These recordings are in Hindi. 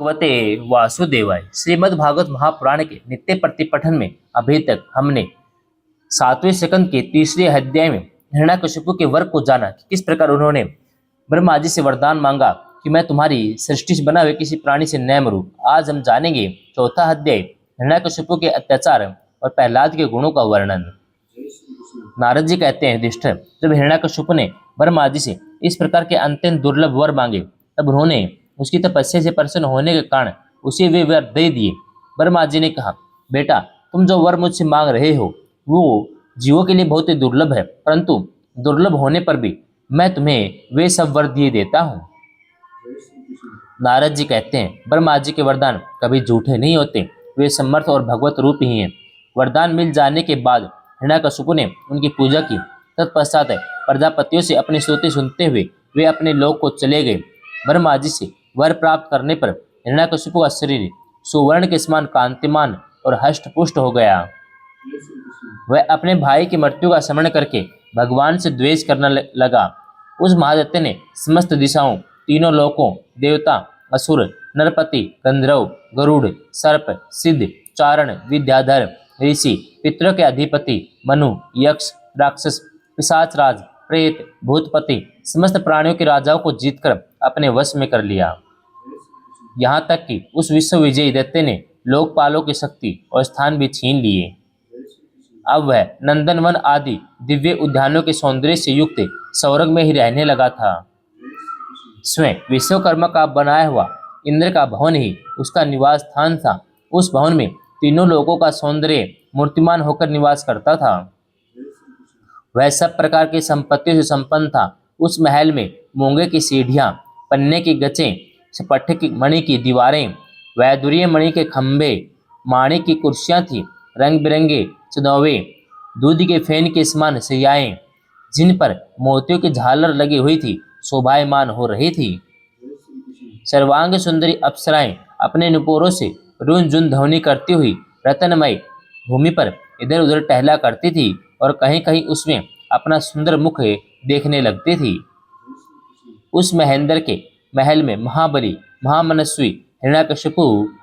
भगवते वासुदेवाय। श्रीमद् भागवत महापुराण के नित्य प्रतिपठन में अभी तक हमने 7वें स्कंद के 3रे अध्याय में हिरण्याकशिपु के वर को जाना कि किस प्रकार उन्होंने ब्रह्मा जी से वरदान मांगा कि मैं तुम्हारी सृष्टि से बना हुए किसी प्राणी से न मरूं। आज हम जानेंगे 4था अध्याय हिरण्याकशिपु के अत्याचार और प्रहलाद के गुणों का वर्णन। नारद जी कहते हैं, युधिष्ठिर, जब हिरण्याकशिपु ने ब्रह्मा जी से इस प्रकार के अत्यंत दुर्लभ वर मांगे तब उन्होंने उसकी तपस्या से प्रसन्न होने के कारण उसे वे वर दे दिए। ब्रह्मा जी ने कहा, बेटा, तुम जो वर मुझसे मांग रहे हो वो जीवों के लिए बहुत ही दुर्लभ है, परंतु दुर्लभ होने पर भी मैं तुम्हें वे सब वर दिए देता हूँ। नारद जी कहते हैं, ब्रह्मा जी के वरदान कभी झूठे नहीं होते, वे समर्थ और भगवत रूप ही हैं। वरदान मिल जाने के बाद हिरण्याकशिपु ने उनकी पूजा की। तत्पश्चात प्रजापतियों से अपनी स्तुति सुनते हुए वे अपने लोक को चले गए। ब्रह्मा जी से वर प्राप्त करने पर हिरण्याकशिपु का शरीर सुवर्ण के समान कांतिमान और हष्टपुष्ट हो गया। वह अपने भाई की मृत्यु का स्मरण करके भगवान से द्वेष करने लगा। उस महादैत्य ने समस्त दिशाओं, तीनों लोकों, देवता, असुर, नरपति, गंधर्व, गरुड़, सर्प, सिद्ध, चारण, विद्याधर, ऋषि, पितरों के अधिपति, मनु, यक्ष, राक्षस, पिशाचराज, प्रेत, भूतपति, समस्त प्राणियों के राजाओं को जीतकर अपने वश में कर लिया। यहाँ तक कि उस विश्व विजयी दैत्य ने लोकपालों की शक्ति और स्थान भी छीन लिए। अब वह नंदनवन आदि दिव्य उद्यानों के सौंदर्य से युक्त स्वर्ग में ही रहने लगा था। स्वयं विश्वकर्मा का बनाया हुआ इंद्र का भवन ही उसका निवास स्थान था। उस भवन में तीनों लोगों का सौंदर्य मूर्तिमान होकर निवास करता था। वह सब प्रकार की संपत्तियों से संपन्न था। उस महल में मूंगे की सीढ़ियां, पन्ने की गचें, सपट्टे की मणि की दीवारें, वैदुर्य मणि के खंभे, माणिक की कुर्सियां थी, रंग बिरंगे चदौवे, दूध के फेन के समान सैयाएं जिन पर मोतियों की झालर लगी हुई थी शोभायमान हो रही थी। सर्वांग सुंदरी अप्सराएं अपने नुपुरों से रुन जुन ध्वनि करती हुई रतनमय भूमि पर इधर उधर टहला करती थी और कहीं कहीं उसमें अपना सुंदर मुख देखने लगती थी। उस महेंद्र के महल में महाबली महामनस्वी हिरण्याकशिपु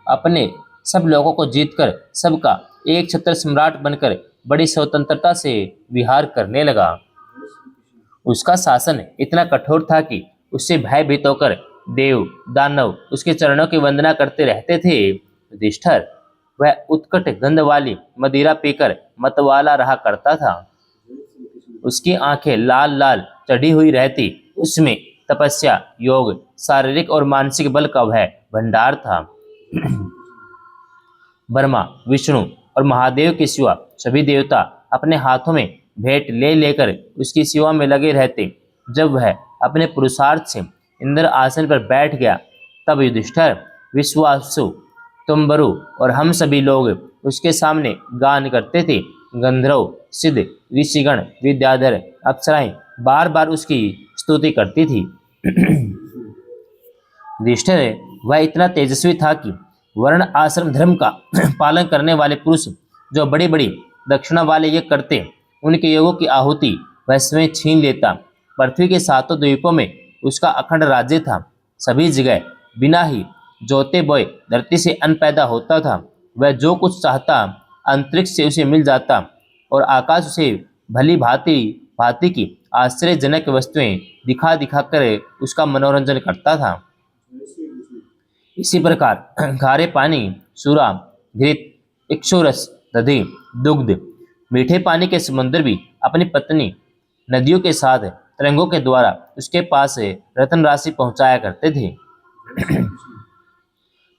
अपने सब लोगों को जीतकर सबका एक छत्र सम्राट बनकर बड़ी स्वतंत्रता से विहार करने लगा। उसका शासन इतना कठोर था कि उससे भयभीत होकर देव दानव उसके चरणों की वंदना करते रहते थे। युधिष्ठिर, वह उत्कट गंध वाली मदिरा पीकर मतवाला रहा करता था। उसकी आंखें लाल लाल चढ़ी हुई रहती। उसमें तपस्या, योग, शारीरिक और मानसिक बल का वह भंडार था। ब्रह्मा, विष्णु और महादेव के सिवा सभी देवता अपने हाथों में भेंट ले लेकर उसकी सेवा में लगे रहते। जब वह अपने पुरुषार्थ से इंद्र आसन पर बैठ गया तब युधिष्ठिर, विश्वासु, तुम्बरु और हम सभी लोग उसके सामने गान करते थे। गंधर्व, सिद्ध, ऋषिगण, विद्याधर, अप्सराएं बार बार उसकी स्तुति करती थी। युधिष्ठिर, वह इतना तेजस्वी था कि वर्ण आश्रम धर्म का पालन करने वाले पुरुष जो बड़ी बड़ी दक्षिणा वाले यज्ञ करते उनके योगों की आहुति वह स्वयं छीन लेता। पृथ्वी के 7 द्वीपों में उसका अखंड राज्य था। सभी जगह बिना ही जोते बोए धरती से अन्न पैदा होता था। वह जो कुछ चाहता अंतरिक्ष से उसे मिल जाता और आकाश उसे भली भांति भांति की आश्चर्यजनक वस्तुएं दिखा दिखा कर उसका मनोरंजन करता था। इसी प्रकार खारे पानी, सूरा, घृत, इक्षुरस, दधि, दुग्ध, मीठे पानी के समुद्र भी अपनी पत्नी नदियों के साथ तरंगों के द्वारा उसके पास रत्न राशि पहुंचाया करते थे।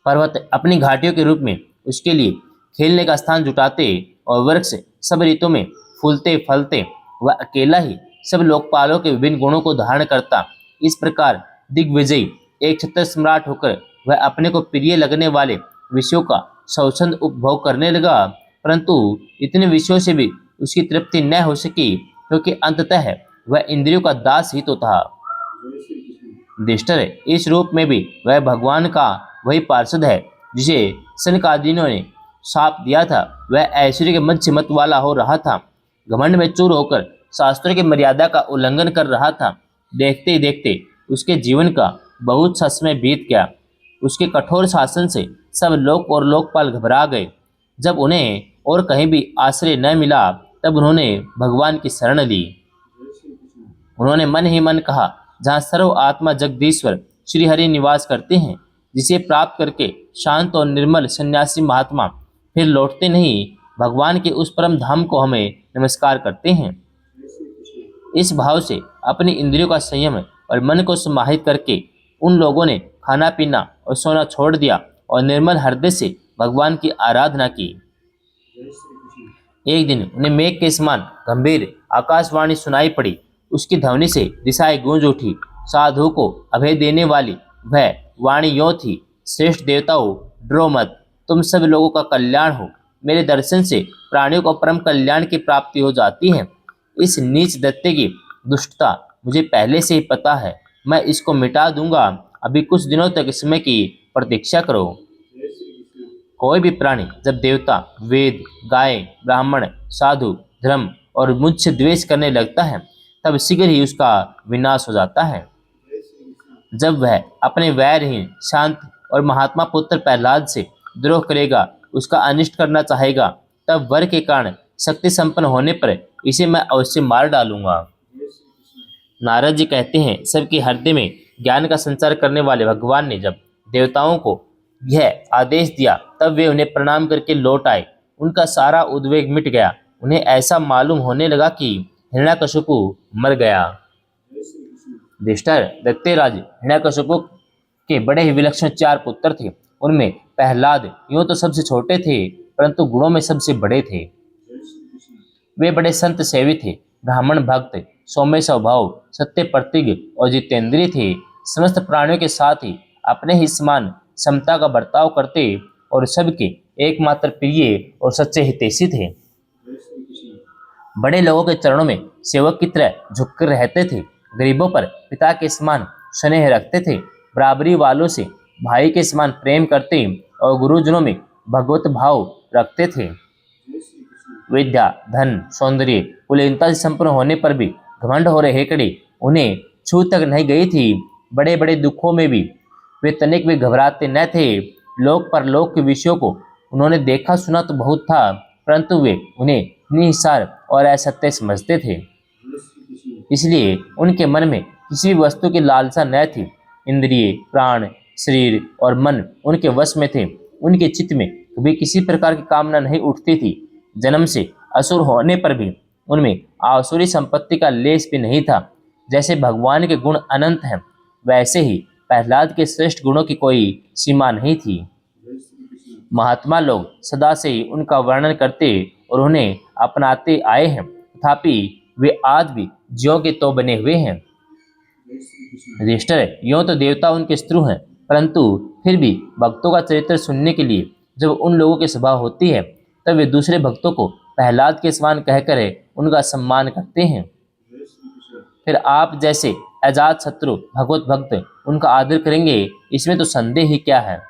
पर्वत अपनी घाटियों के रूप में उसके लिए खेलने का स्थान जुटाते और वृक्ष सब ऋतु में फूलते फलते वह अकेला ही सब लोकपालों के विभिन्न गुणों को धारण करता। इस प्रकार दिग्विजयी एक छत्र सम्राट होकर वह अपने को प्रिय लगने वाले विषयों का स्वच्छंद उपभोग करने लगा, परंतु इतने विषयों से भी उसकी तृप्ति न हो सकी क्योंकि अंततः वह इंद्रियों का दास ही तो था। युधिष्ठिर, इस रूप में भी वह भगवान का वही पार्षद है जिसे सनकादियों ने शाप दिया था। वह ऐश्वर्य के मध्य मत वाला हो रहा था, घमंड में चूर होकर शास्त्रों की मर्यादा का उल्लंघन कर रहा था। देखते ही देखते उसके जीवन का बहुत सा समय बीत गया। उसके कठोर शासन से सब लोक और लोकपाल घबरा गए। जब उन्हें और कहीं भी आश्रय न मिला, तब उन्होंने भगवान की शरण ली। उन्होंने मन ही मन कहा, जहाँ सर्व आत्मा जगदीश्वर श्रीहरि निवास करते हैं, जिसे प्राप्त करके शांत और निर्मल सन्यासी महात्मा फिर लौटते नहीं, भगवान के उस परम धाम को हमें नमस्कार करते हैं। इस भाव से अपनी इंद्रियों का संयम और मन को समाहित करके उन लोगों ने खाना पीना और सोना छोड़ दिया और निर्मल हृदय से भगवान की आराधना की। एक दिन उन्हें मेघ के समान गंभीर आकाशवाणी सुनाई पड़ी। उसकी ध्वनि से दिशाएं गूंज उठी। साधु को अभय देने वाली वह वाणी यों थी, श्रेष्ठ देवताओं, डरो मत, तुम सब लोगों का कल्याण हो। मेरे दर्शन से प्राणियों को परम कल्याण की प्राप्ति हो जाती है। इस नीच दैत्य की दुष्टता मुझे पहले से ही पता है, मैं इसको मिटा दूंगा। अभी कुछ दिनों तक समय की प्रतीक्षा करो। कोई भी प्राणी जब देवता, वेद, गाय, ब्राह्मण, साधु, धर्म और मुझसे द्वेष करने लगता है, तब शीघ्र ही उसका विनाश हो जाता है। जब वह अपने वैरहीन, शांत और महात्मा पुत्र प्रहलाद से द्रोह करेगा, उसका अनिष्ट करना चाहेगा, तब वर के कारण शक्ति संपन्न होने पर इसे मैं अवश्य मार डालूंगा। नारद जी कहते हैं, सबके हृदय में ज्ञान का संचार करने वाले भगवान ने जब देवताओं को यह आदेश दिया, तब वे उन्हें प्रणाम करके लौट आए। उनका सारा उद्वेग मिट गया। उन्हें ऐसा मालूम होने लगा कि हिरण्याकशिपु मर गया। युधिष्ठिर दैत्यराज हिरण्याकशिपु के बड़े ही विलक्षण 4 पुत्र थे। उनमें प्रहलाद यूं तो सबसे छोटे थे, परंतु गुणों में सबसे बड़े थे। वे बड़े संत सेवी थे, ब्राह्मण भक्त, सौम्य स्वभाव, सत्य प्रतिज्ञ और जितेंद्रिय थे। समस्त प्राणियों के साथ ही अपने ही समान समता का बर्ताव करते और सबके एकमात्र प्रिय और सच्चे हितैषी थे। बड़े लोगों के चरणों में सेवक की तरह झुककर रहते थे। गरीबों पर पिता के समान स्नेह रखते थे। बराबरी वालों से भाई के समान प्रेम करते और गुरुजनों में भगवत भाव रखते थे। विद्या, धन, सौंदर्य, कुलीनता से संपन्न होने पर भी घमंड हो रहे हेकड़े उन्हें छू तक नहीं गई थी। बड़े बड़े दुखों में भी वे तनिक भी घबराते न थे। लोक परलोक के विषयों को उन्होंने देखा सुना तो बहुत था, परंतु वे उन्हें निहिसार और असत्य समझते थे। इसलिए उनके मन में किसी भी वस्तु की लालसा न थी। इंद्रिय, प्राण, शरीर और मन उनके वश में थे। उनके चित्त में कभी किसी प्रकार की कामना नहीं उठती थी। जन्म से असुर होने पर भी उनमें आसुरी संपत्ति का लेस भी नहीं था। जैसे भगवान के गुण अनंत हैं, वैसे ही प्रहलाद के श्रेष्ठ गुणों की कोई सीमा नहीं थी। महात्मा लोग सदा से ही उनका वर्णन करते और उन्हें अपनाते आए हैं, तथापि वे आज भी ज्यों के तो बने हुए हैं। युधिष्ठिर, यूं तो देवता उनके शत्रु हैं, परंतु फिर भी भक्तों का चरित्र सुनने के लिए जब उन लोगों की सभा होती है, तब वे दूसरे भक्तों को प्रहलाद के समान कहकर उनका सम्मान करते हैं। फिर आप जैसे अजात शत्रु भगवत भक्त उनका आदर करेंगे, इसमें तो संदेह ही क्या है।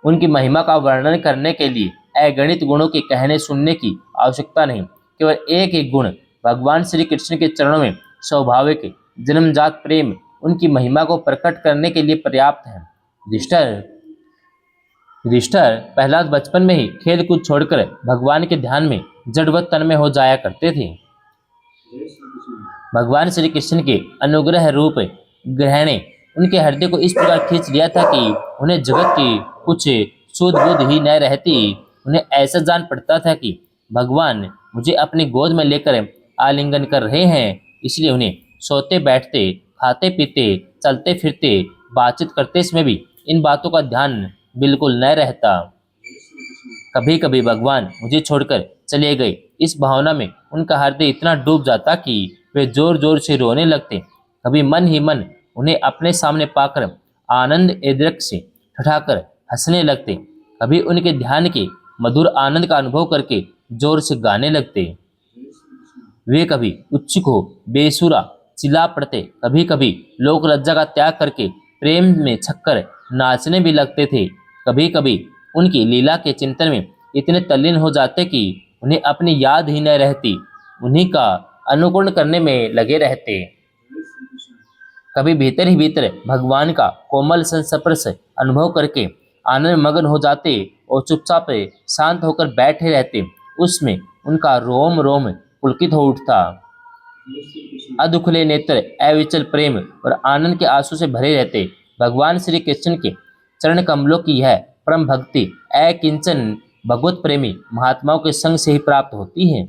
उनकी महिमा का वर्णन करने के लिए अगणित गुणों के कहने सुनने की आवश्यकता नहीं। केवल एक एक गुण भगवान श्री कृष्ण के चरणों में स्वाभाविक जन्मजात प्रेम उनकी महिमा को प्रकट करने के लिए पर्याप्त है। युधिष्ठिर प्रहलाद बचपन में ही खेल कूद छोड़कर भगवान के ध्यान में जड़वत तन्मय हो जाया करते थे। भगवान श्री कृष्ण के अनुग्रह रूप ग्रहणे उनके हृदय को इस प्रकार खींच लिया था कि उन्हें जगत की कुछ सुध बुध ही न रहती। उन्हें ऐसा जान पड़ता था कि भगवान मुझे अपनी गोद में लेकर आलिंगन कर रहे हैं, इसलिए उन्हें सोते बैठते, खाते पीते, चलते फिरते, बातचीत करते समय भी इन बातों का ध्यान बिल्कुल न रहता। कभी कभी भगवान मुझे छोड़कर चले गए, इस भावना में उनका हृदय इतना डूब जाता कि वे जोर जोर से रोने लगते। कभी मन ही मन उन्हें अपने सामने पाकर आनंद एदृक से ठठाकर हंसने लगते। कभी उनके ध्यान के मधुर आनंद का अनुभव करके जोर से गाने लगते। वे कभी उत्सुक हो बेसुरा चिल्ला पड़ते, कभी कभी लोक लज्जा का त्याग करके प्रेम में छक्कर नाचने भी लगते थे। कभी कभी उनकी लीला के चिंतन में इतने तल्लीन हो जाते कि उन्हें अपनी याद ही न रहती, उन्हीं का अनुकरण करने में लगे रहते। कभी भीतर ही भीतर भगवान का कोमल संस्पर्श अनुभव करके आनंद में मगन हो जाते और चुपचाप शांत होकर बैठे रहते। उसमें उनका रोम रोम पुलकित हो उठता। अधुखले नेत्र अविचल प्रेम और आनंद के आंसू से भरे रहते। भगवान श्री कृष्ण के चरण कमलों की यह परम भक्ति अकिंचन भगवत प्रेमी महात्माओं के संग से ही प्राप्त होती है।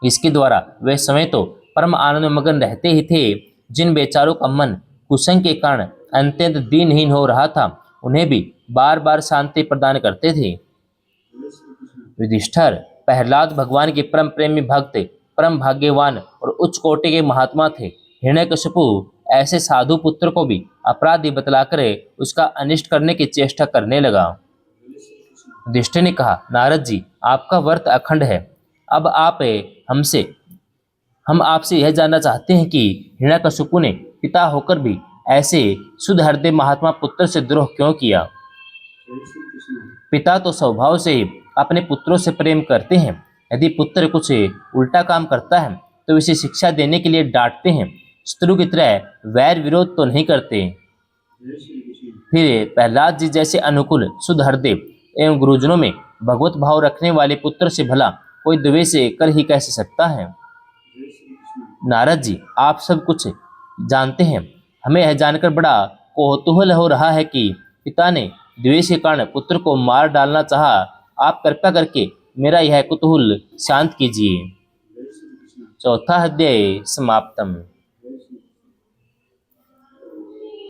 इसके द्वारा वे समय तो परम आनंद में मगन रहते ही थे, जिन बेचारों का मन कुसंग के कारण अत्यंत दीनहीन हो रहा था, उन्हें भी बार बार शांति प्रदान करते थे। युधिष्ठिर प्रहलाद भगवान के परम प्रेमी भक्त, परम भाग्यवान और उच्च कोटि के महात्मा थे। हिरण्यकशिपु ऐसे साधु पुत्र को भी अपराधी बतलाकर उसका अनिष्ट करने की चेष्टा करने लगा। युधिष्ठिर ने कहा, नारद जी, आपका व्रत अखंड है। अब हम आपसे यह जानना चाहते हैं कि हिरण्यकशिपु ने पिता होकर भी ऐसे शुद्ध हृदय महात्मा पुत्र से द्रोह क्यों किया। पिता तो स्वभाव से ही अपने पुत्रों से प्रेम करते हैं। यदि पुत्र कुछ उल्टा काम करता है तो इसे शिक्षा देने के लिए डांटते हैं। शत्रु की तरह वैर विरोध तो नहीं करते। फिर प्रहलाद जी जैसे अनुकूल शुद्ध हृदय एवं गुरुजनों में भगवत भाव रखने वाले पुत्र से भला कोई द्वेष कर ही कैसे सकता है। नारद जी, आप सब कुछ जानते हैं। हमें यह जानकर बड़ा कौतूहल हो रहा है कि पिता ने द्वेष के कारण पुत्र को मार डालना चाहा। आप कृपया करके मेरा यह कुतूहल शांत कीजिए। चौथा अध्याय समाप्तम।